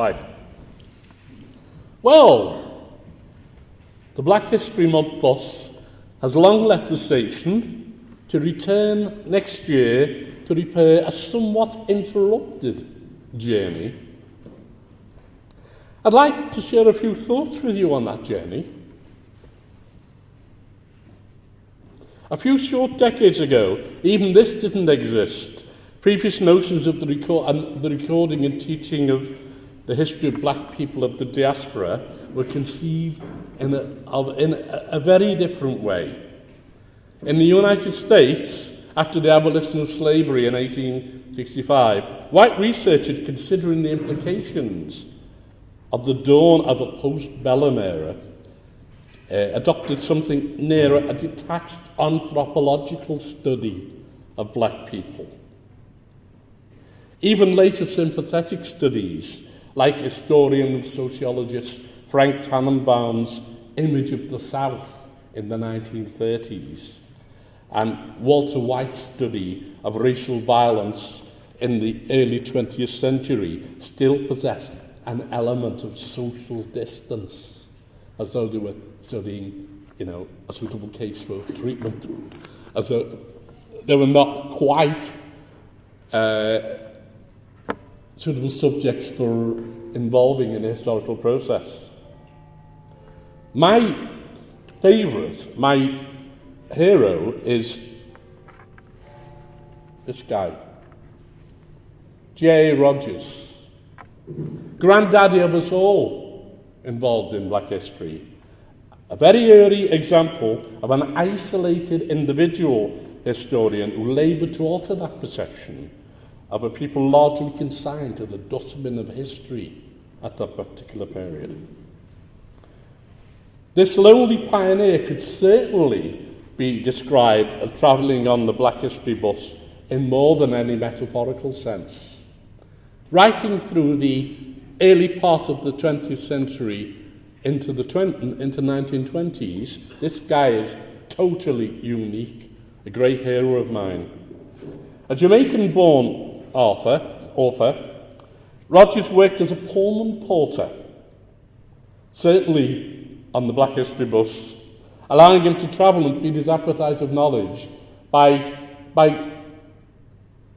Right. Well, the Black History Month bus has long left the station to return next year to repair a somewhat interrupted journey. I'd like to share a few thoughts with you on that journey. A few short decades ago, even this didn't exist. Previous notions of the recording and teaching of the history of black people of the diaspora were conceived in a very different way. In the United States, after the abolition of slavery in 1865, white researchers considering the implications of the dawn of a post-bellum era adopted something nearer a detached anthropological study of black people. Even later sympathetic studies, like historian and sociologist Frank Tannenbaum's Image of the South in the 1930s, and Walter White's study of racial violence in the early 20th century, still possessed an element of social distance, as though they were studying, a suitable case for treatment, as though they were not quite suitable subjects for involving in a historical process. My favourite, my hero is this guy, J. Rogers, granddaddy of us all involved in black history. A very early example of an isolated individual historian who laboured to alter that perception of a people largely consigned to the dustbin of history at that particular period. This lonely pioneer could certainly be described as travelling on the Black History bus in more than any metaphorical sense. Writing through the early part of the 20th century into the 1920s, this guy is totally unique, a great hero of mine. A Jamaican-born author, Rogers worked as a Pullman porter, certainly on the Black History bus, allowing him to travel and feed his appetite of knowledge by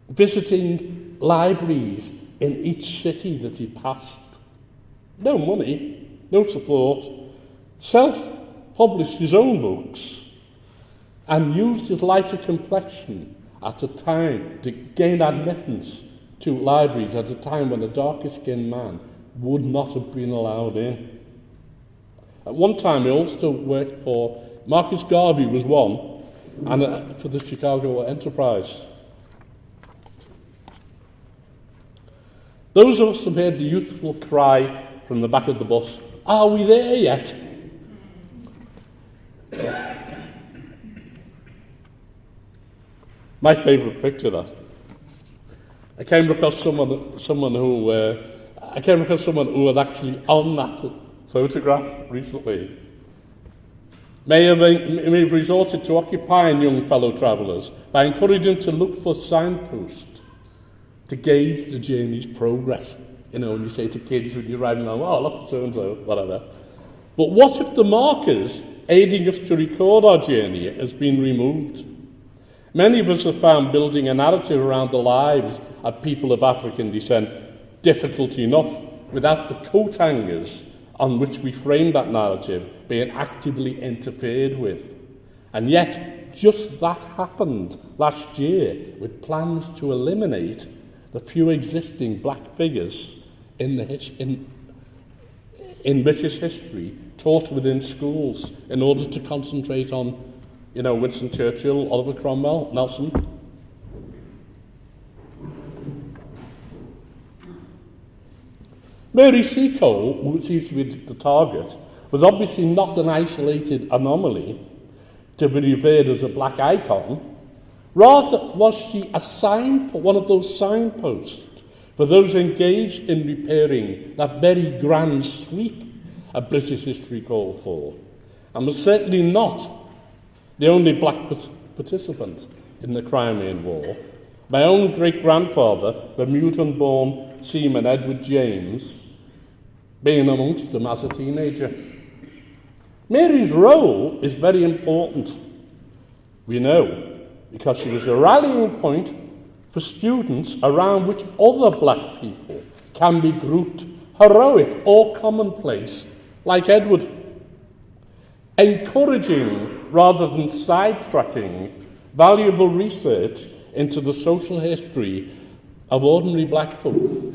visiting libraries in each city that he passed. No money, no support, self-published his own books, and used his lighter complexion at a time to gain admittance to libraries at a time when a darker-skinned man would not have been allowed in. At one time, he also worked for Marcus Garvey was one, and for the Chicago Enterprise. Those of us who heard the youthful cry from the back of the bus, "Are we there yet?" My favourite picture, that. I came across someone who was actually on that photograph recently. May have resorted to occupying young fellow travellers by encouraging them to look for signposts to gauge the journey's progress. When you say to kids when you're riding along, "Oh, look, so-and-so," whatever. But what if the markers aiding us to record our journey has been removed? Many of us have found building a narrative around the lives of people of African descent difficult enough without the coat hangers on which we frame that narrative being actively interfered with. And yet, just that happened last year with plans to eliminate the few existing black figures in British history taught within schools in order to concentrate on, Winston Churchill, Oliver Cromwell, Nelson. Mary Seacole, who seems to be the target, was obviously not an isolated anomaly to be revered as a black icon. Rather, was she one of those signposts for those engaged in repairing that very grand sweep of British history called for, and was certainly not the only black participant in the Crimean War. My own great-grandfather, Bermudan-born seaman Edward James, being amongst them as a teenager. Mary's role is very important, we know, because she was a rallying point for students around which other black people can be grouped heroic or commonplace, like Edward. Encouraging rather than sidetracking valuable research into the social history of ordinary black folk.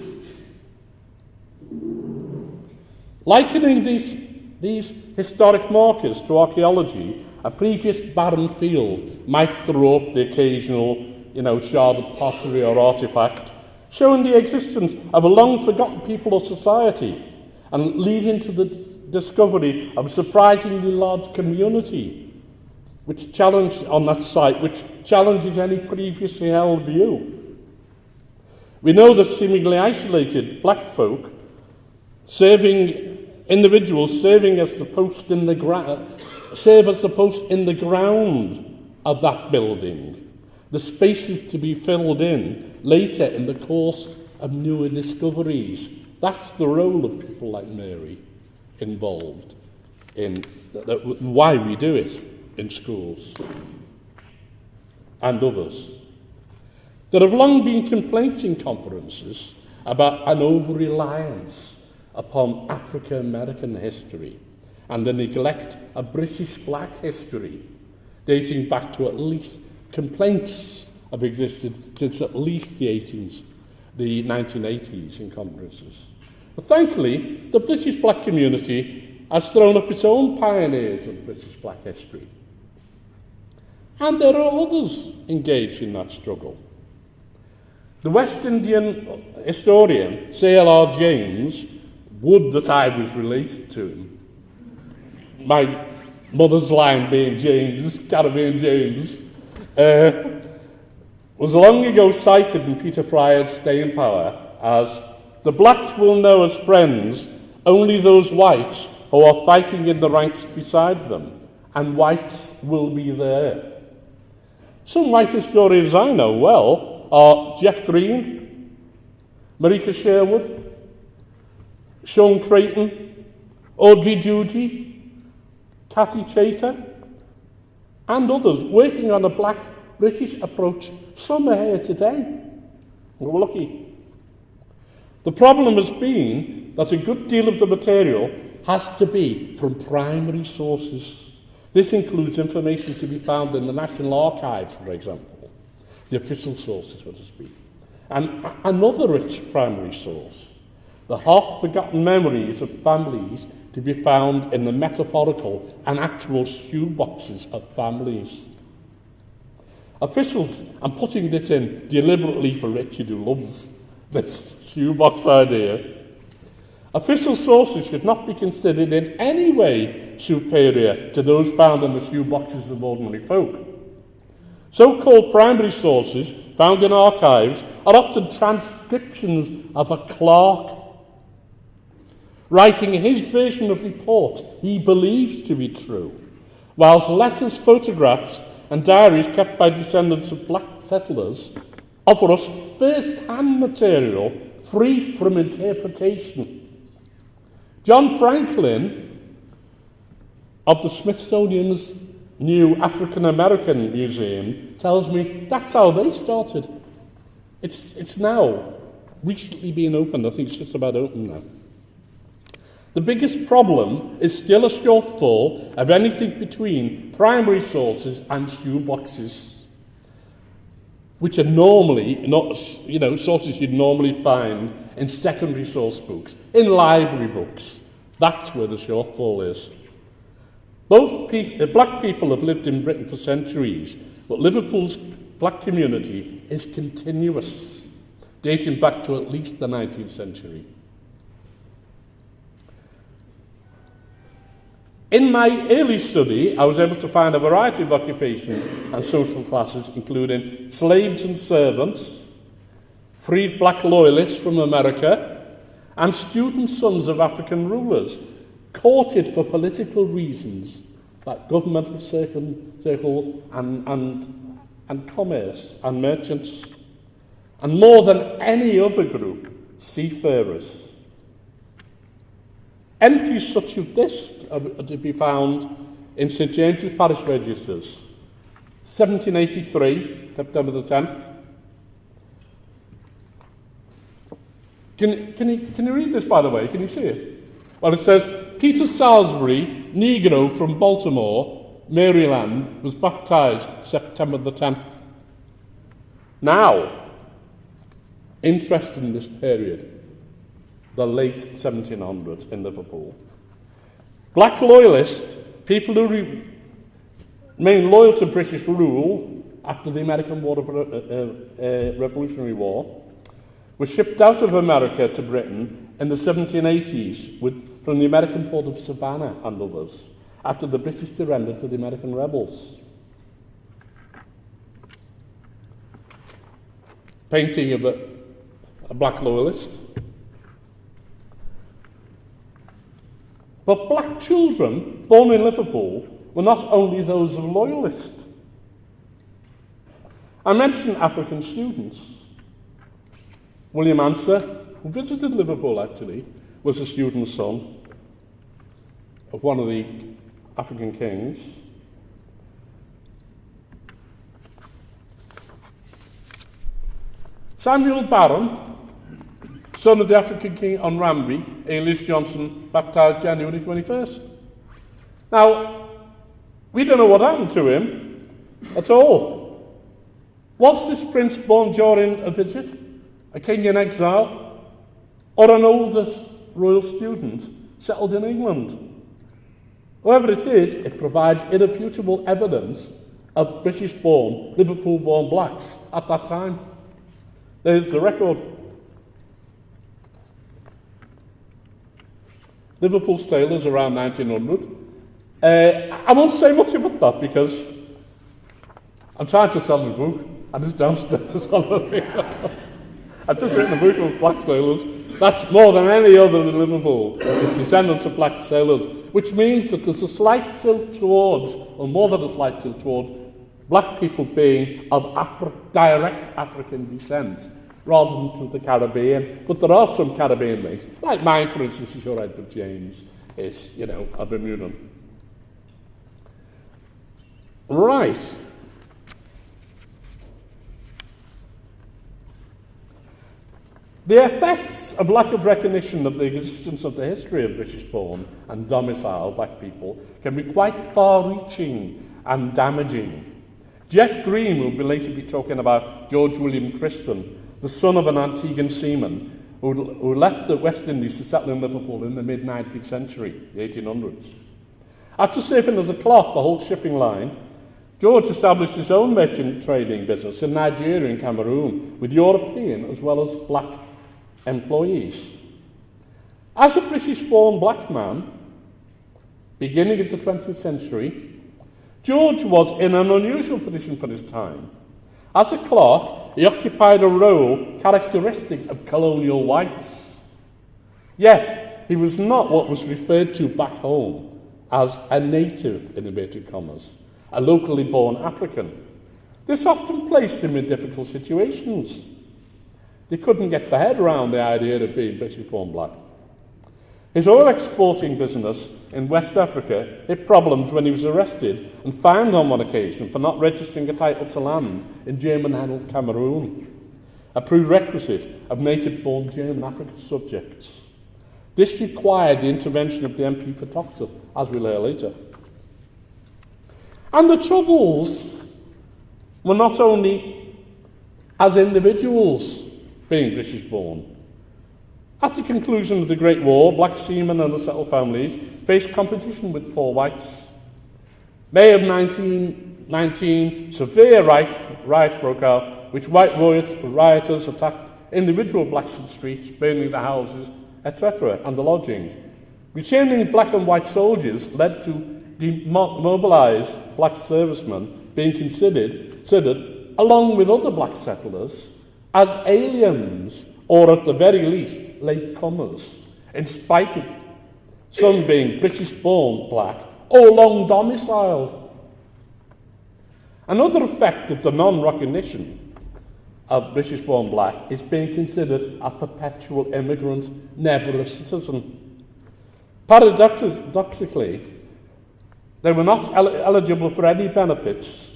Likening these historic markers to archaeology, a previous barren field might throw up the occasional, shard of pottery or artifact, showing the existence of a long-forgotten people or society, and leading to the discovery of a surprisingly large community which challenges any previously held view. We know that seemingly isolated black folk, individuals serving as the post in the ground of that building, the spaces to be filled in later in the course of newer discoveries. That's the role of people like Mary involved in why we do it in schools and others. There have long been complaints in conferences about an over-reliance upon African-American history and the neglect of British black history, dating back to at least complaints have existed since at least the 1980s in conferences. But thankfully, the British black community has thrown up its own pioneers of British black history. And there are others engaged in that struggle. The West Indian historian C.L.R. James, would that I was related to him, my mother's line being James, Caribbean James, was long ago cited in Peter Fryer's Staying Power as the blacks will know as friends only those whites who are fighting in the ranks beside them, and whites will be there. Some white historians I know well are Jeff Green, Marika Sherwood, Sean Creighton, Audrey Judy, Kathy Chater, and others working on a black British approach. Some are here today. We're lucky. The problem has been that a good deal of the material has to be from primary sources. This includes information to be found in the National Archives, for example, the official sources, so to speak. And another rich primary source, the half-forgotten memories of families to be found in the metaphorical and actual shoeboxes of families. Officials, I'm putting this in deliberately for Richard, who loves this shoebox idea. Official sources should not be considered in any way superior to those found in the shoeboxes of ordinary folk. So-called primary sources found in archives are often transcriptions of a clerk writing his version of report he believes to be true, whilst letters, photographs and diaries kept by descendants of black settlers offer us first-hand material free from interpretation. John Franklin of the Smithsonian's new African American Museum tells me that's how they started. It's now recently being opened. I think it's just about open now. The biggest problem is still a shortfall of anything between primary sources and shoeboxes, which are normally not, sources you'd normally find in secondary source books, in library books. That's where the shortfall is. Black people have lived in Britain for centuries, but Liverpool's black community is continuous, dating back to at least the 19th century. In my early study, I was able to find a variety of occupations and social classes, including slaves and servants, freed black loyalists from America, and student sons of African rulers, courted for political reasons, like governmental circles and commerce and merchants, and more than any other group, seafarers. Entries such as this are to be found in St James's Parish Registers, 1783, September the 10th. Can you read this, by the way? Can you see it? Well, it says, Peter Salisbury, Negro from Baltimore, Maryland, was baptized September the 10th. Now, interest in this period, the late 1700s in Liverpool. Black loyalists, people who remained loyal to British rule after the American Revolutionary War, were shipped out of America to Britain in the 1780s from the American port of Savannah and others, after the British surrendered to the American rebels. Painting of a black loyalist. But black children born in Liverpool were not only those of loyalists. I mentioned African students. William Answer, who visited Liverpool actually, was a student son of one of the African kings. Samuel Barron, son of the African king Honorary, Elias Johnson, baptized January 21st. Now, we don't know what happened to him at all. Was this prince born during a visit, a king in exile, or an older royal student settled in England? Whoever it is, it provides irrefutable evidence of British-born, Liverpool-born blacks at that time. There's the record. Liverpool sailors around 1900. I won't say much about that because I'm trying to sell the book and it's downstairs. I've just written a book of black sailors. That's more than any other in Liverpool. It's descendants of black sailors, which means that there's a slight tilt towards, or more than a slight tilt towards, black people being of direct African descent, rather than from the Caribbean. But there are some Caribbean links, like mine, for instance, is your Edward James, is, a Bermudan. Right. The effects of lack of recognition of the existence of the history of British-born and domiciled black people can be quite far-reaching and damaging. Jet Green will later be talking about George William Kristen, the son of an Antiguan seaman who left the West Indies to settle in Liverpool in the mid-19th century, the 1800s. After serving as a clerk the whole shipping line, George established his own merchant trading business in Nigeria and Cameroon with European as well as black employees. As a British-born black man, beginning of the 20th century, George was in an unusual position for his time. As a clerk, he occupied a role characteristic of colonial whites. Yet, he was not what was referred to back home as a native, in inverted commas, a locally born African. This often placed him in difficult situations. They couldn't get their head around the idea of being British-born black. His oil exporting business in West Africa hit problems when he was arrested and fined on one occasion for not registering a title to land in German-held Cameroon, a prerequisite of native-born German African subjects. This required the intervention of the MP for Toxteth, as we'll hear later. And the troubles were not only as individuals being British-born. At the conclusion of the Great War, black seamen and the settled families faced competition with poor whites. May of 1919, severe riots broke out, which white rioters attacked individual blacks in the streets, burning the houses, etc., and the lodgings. Returning black and white soldiers led to demobilised black servicemen being considered, along with other black settlers, as aliens, or at the very least, latecomers, in spite of some being British-born black or long domiciled. Another effect of the non-recognition of British-born black is being considered a perpetual immigrant, never a citizen. Paradoxically, they were not eligible for any benefits.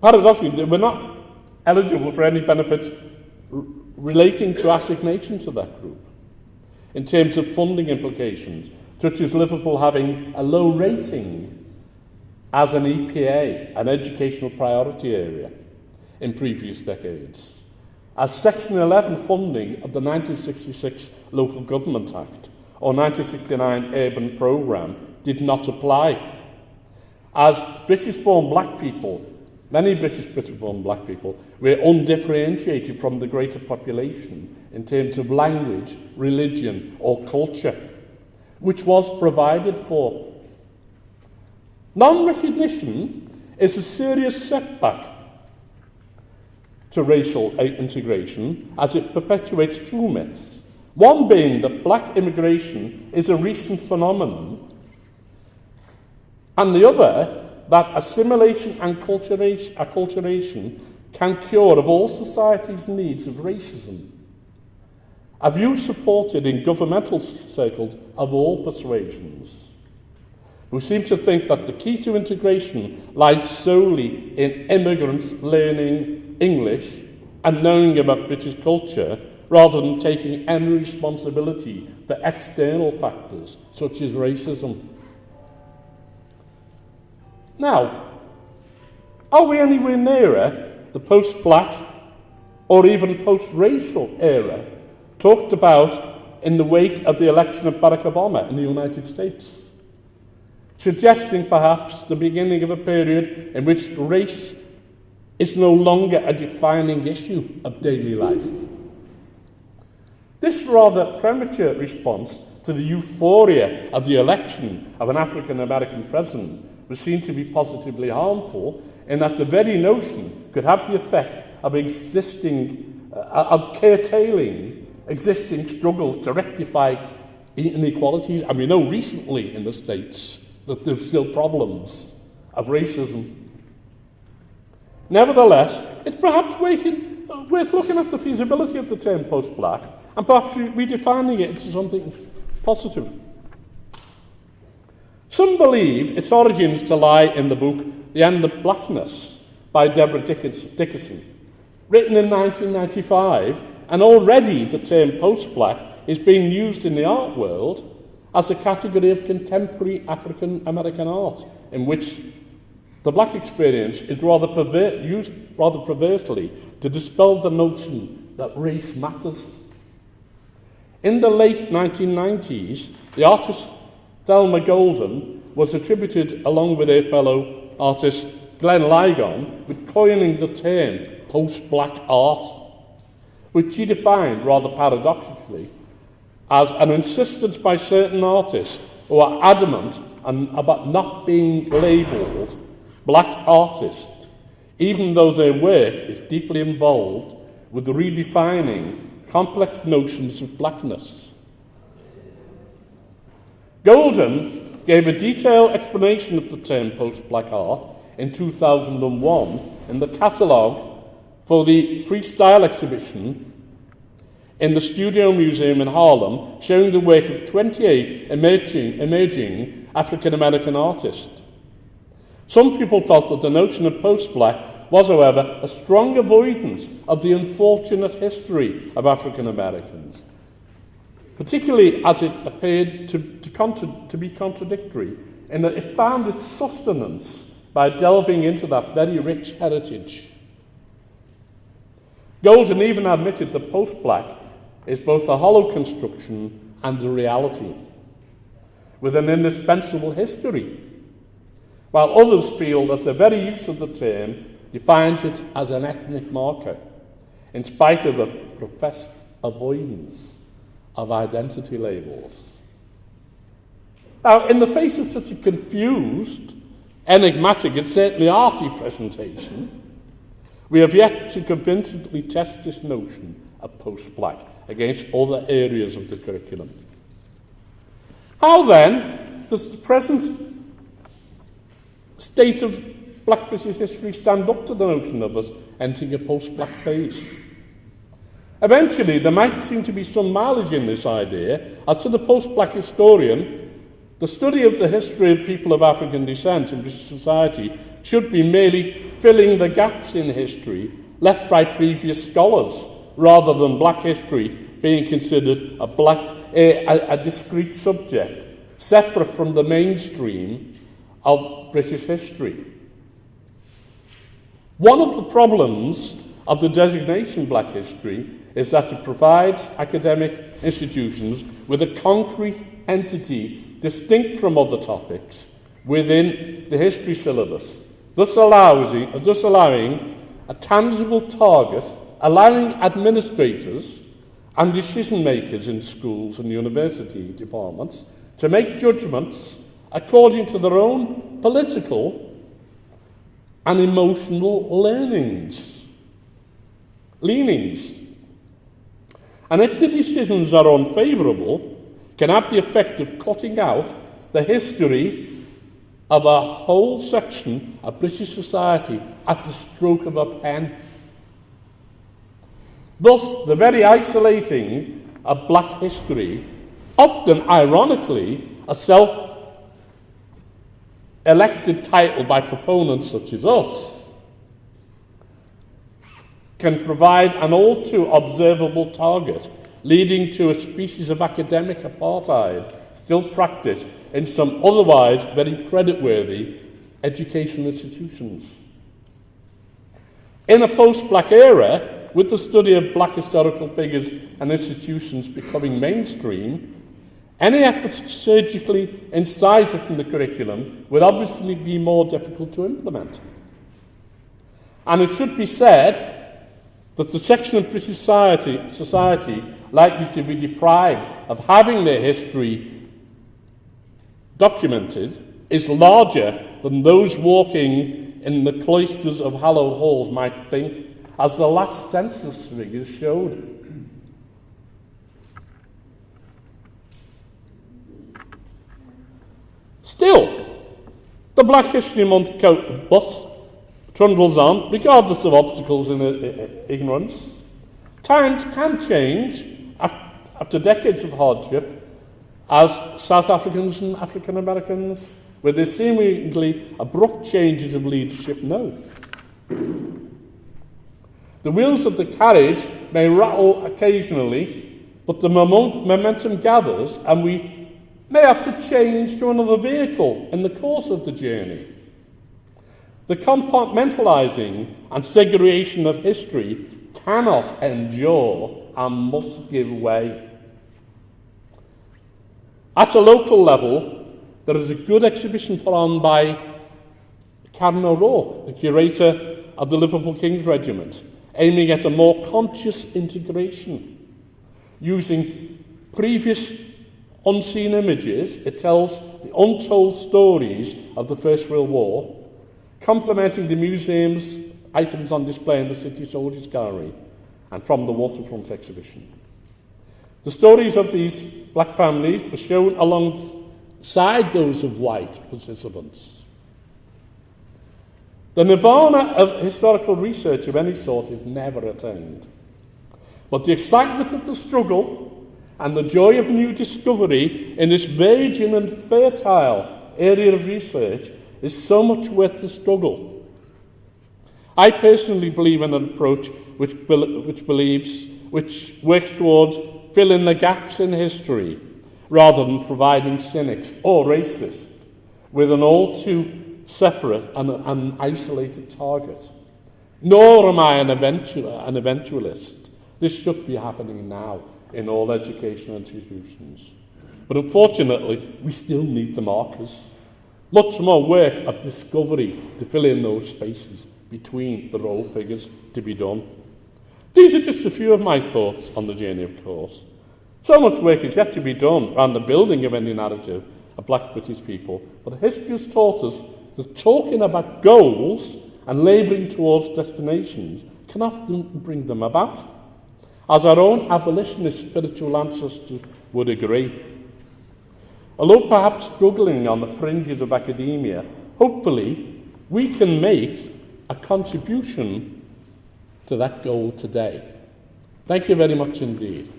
Paradoxically, they were not eligible for any benefits relating to assignation to that group in terms of funding implications, such as Liverpool having a low rating as an EPA, an educational priority area, in previous decades, as Section 11 funding of the 1966 Local Government Act or 1969 Urban Programme did not apply. As British-born black people, many British-born black people were undifferentiated from the greater population in terms of language, religion or culture, which was provided for. Non-recognition is a serious setback to racial integration as it perpetuates two myths. One being that black immigration is a recent phenomenon, and the other that assimilation and acculturation can cure of all society's needs of racism. A view supported in governmental circles of all persuasions, who seem to think that the key to integration lies solely in immigrants learning English and knowing about British culture, rather than taking any responsibility for external factors such as racism. Now, are we anywhere nearer the post-black or even post-racial era talked about in the wake of the election of Barack Obama in the United States, suggesting perhaps the beginning of a period in which race is no longer a defining issue of daily life? This rather premature response to the euphoria of the election of an African-American president was seen to be positively harmful, in that the very notion could have the effect of curtailing existing struggles to rectify inequalities. And we know recently in the States that there's still problems of racism. Nevertheless, it's perhaps worth looking at the feasibility of the term post-black and perhaps redefining it into something positive. Some believe its origins to lie in the book The End of Blackness by Deborah Dickerson, written in 1995, and already the term post-black is being used in the art world as a category of contemporary African-American art, in which the black experience is used rather perversely to dispel the notion that race matters. In the late 1990s, the artist Thelma Golden was attributed, along with her fellow artist Glenn Ligon, with coining the term post-black art, which she defined rather paradoxically as an insistence by certain artists who are adamant about not being labelled black artists, even though their work is deeply involved with redefining complex notions of blackness. Golden gave a detailed explanation of the term post-black art in 2001 in the catalogue for the Freestyle exhibition in the Studio Museum in Harlem, showing the work of 28 emerging African-American artists. Some people felt that the notion of post-black was, however, a strong avoidance of the unfortunate history of African Americans, particularly as it appeared to be contradictory in that it found its sustenance by delving into that very rich heritage. Golden even admitted that post-black is both a hollow construction and a reality, with an indispensable history, while others feel that the very use of the term defines it as an ethnic marker, in spite of a professed avoidance of identity labels. Now, in the face of such a confused, enigmatic, and certainly arty presentation, we have yet to convincingly test this notion of post-black against other areas of the curriculum. How then does the present state of black British history stand up to the notion of us entering a post-black phase? Eventually, there might seem to be some mileage in this idea, as to the post-Black historian, the study of the history of people of African descent in British society should be merely filling the gaps in history left by previous scholars, rather than black history being considered a discrete subject, separate from the mainstream of British history. One of the problems of the designation black history is that it provides academic institutions with a concrete entity distinct from other topics within the history syllabus, thus allowing a tangible target, allowing administrators and decision makers in schools and university departments to make judgments according to their own political and emotional leanings. And if the decisions are unfavourable, can have the effect of cutting out the history of a whole section of British society at the stroke of a pen. Thus, the very isolating of black history, often ironically a self-elected title by proponents such as us, can provide an all too observable target, leading to a species of academic apartheid still practiced in some otherwise very creditworthy educational institutions. In a post-black era, with the study of black historical figures and institutions becoming mainstream, any efforts to surgically incise it from the curriculum would obviously be more difficult to implement. And it should be said that the section of British society likely to be deprived of having their history documented is larger than those walking in the cloisters of hallowed halls might think, as the last census figures showed. Still, the Black History Month bus trundles on, regardless of obstacles and ignorance. Times can change after decades of hardship, as South Africans and African Americans, with their seemingly abrupt changes of leadership, know. The wheels of the carriage may rattle occasionally, but the momentum gathers, and we may have to change to another vehicle in the course of the journey. The compartmentalizing and segregation of history cannot endure and must give way. At a local level, there is a good exhibition put on by Karen O'Rourke, the curator of the Liverpool King's Regiment, aiming at a more conscious integration. Using previous unseen images, it tells the untold stories of the First World War, complementing the museum's items on display in the City Soldiers Gallery and from the waterfront exhibition. The stories of these black families were shown alongside those of white participants. The nirvana of historical research of any sort is never attained. But the excitement of the struggle and the joy of new discovery in this virgin and fertile area of research is so much worth the struggle. I personally believe in an approach which works towards filling the gaps in history, rather than providing cynics or racists with an all too separate and isolated target. Nor am I an eventualist. This should be happening now in all educational institutions. But unfortunately, we still need the markers. Much more work of discovery to fill in those spaces between the role figures to be done. These are just a few of my thoughts on the journey, of course. So much work is yet to be done around the building of any narrative of black British people, but history has taught us that talking about goals and labouring towards destinations can often bring them about, as our own abolitionist spiritual ancestors would agree. Although perhaps struggling on the fringes of academia, hopefully we can make a contribution to that goal today. Thank you very much indeed.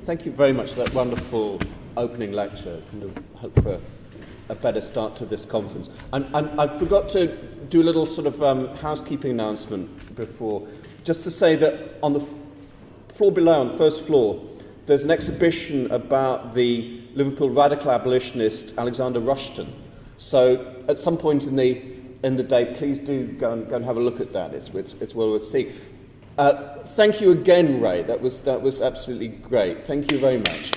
Thank you very much for that wonderful opening lecture. Kind of hope for a better start to this conference. I forgot to do a little sort of housekeeping announcement before, just to say that on the floor below, on the first floor, there's an exhibition about the Liverpool radical abolitionist Alexander Rushton. So at some point in the day, please do go and have a look at that. It's well worth seeing. Thank you again, Ray. That was absolutely great. Thank you very much.